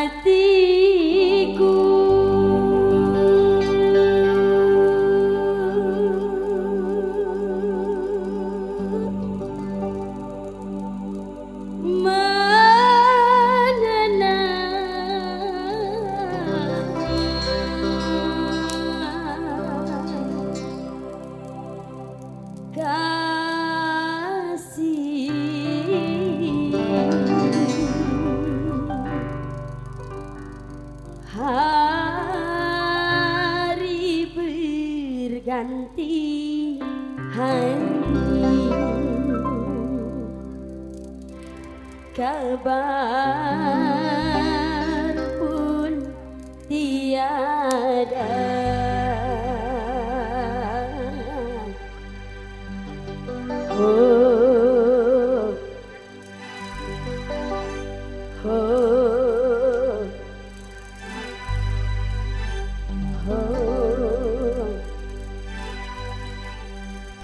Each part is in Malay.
hatiku. Hari berganti hari, kabar pun tiada. Oh, oh, oh,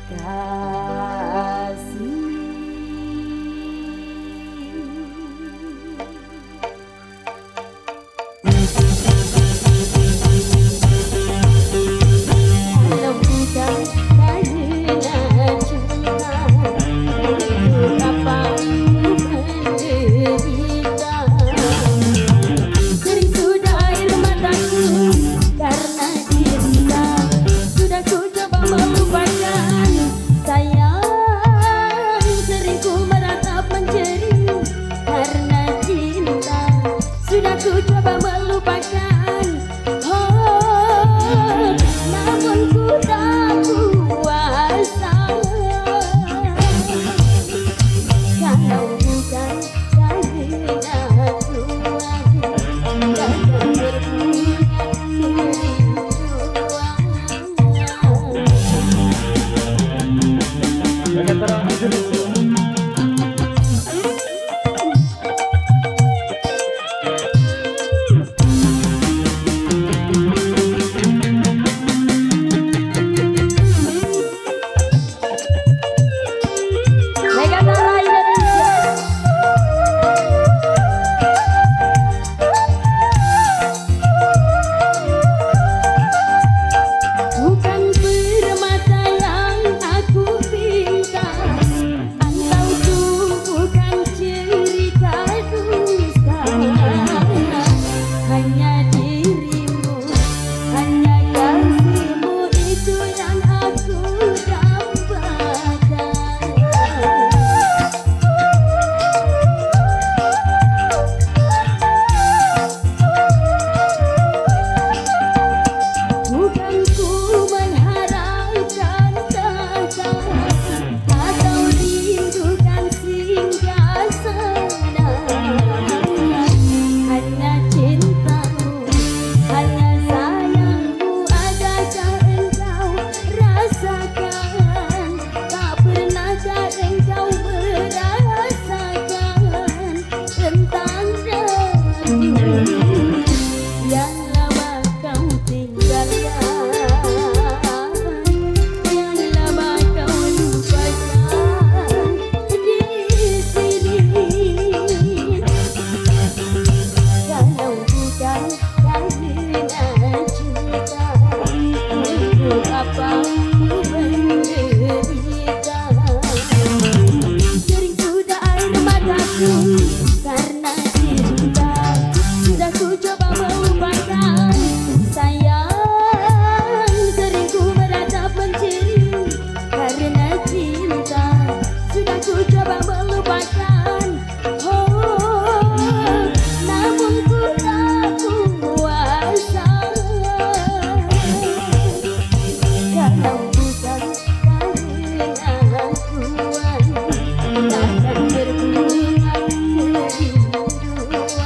kasih. Kalau bukan karena cinta, untuk apa menderita? Sering sudah air mataku karena cinta, sudah ku coba melupakan sayang. Sering ku meratap menjerit karena cinta, sudah ku coba melupakan. Oh, namun ku tak kuasa. Kalau bukan karena Tuhan, takkan berbunga kerinduan. Megatara Indonesia. Bukan permata yang aku pinta, engkau tumpukan cerita dusta. Hanya dirimu, hanya kasihmu itu yang aku dapatkan. Bukan ku mengharapkan kata atau rindukan singgah sana. Hanya cintamu, hanya sayangmu, adakah engkau rasakan? Tak pernahkah engkau merasakan tentang rindu yang lama kau tinggalkan, yang lama kau lupakan di sini? Kalau bukan karena cinta, untuk apa ku menderita? Sering sudah air mataku karena cinta, sudah ku coba melupakan sayang. Sering ku meratap menjerit karena cinta, sudah ku coba melupakan. Oh, namun ku tak kuasa. Kalau bukan karena Tuhan, takkan berbunga kerinduan.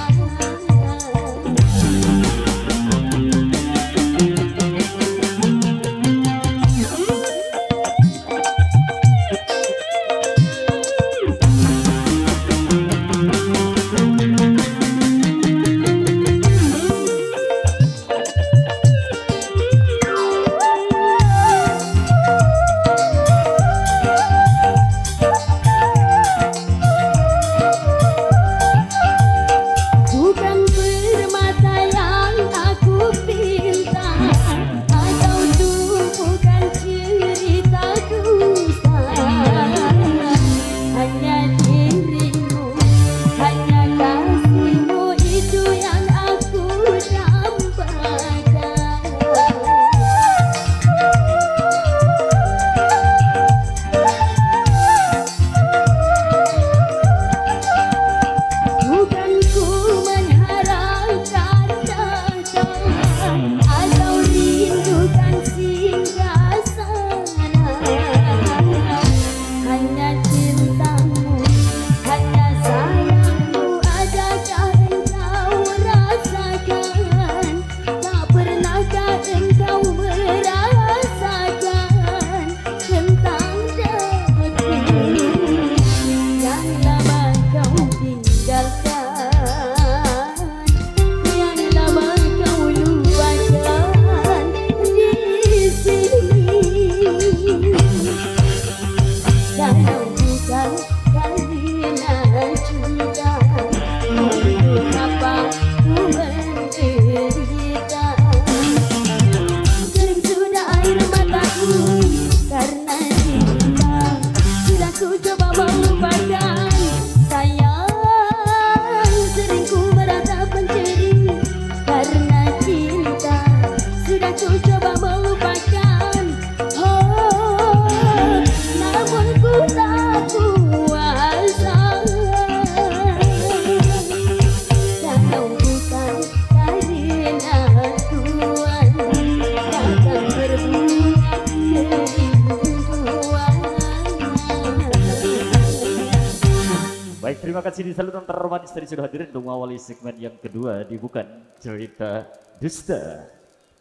Baik, terima kasih di saluran termanis tadi sudah hadir untuk mengawali segmen yang kedua di Bukan Cerita Dusta.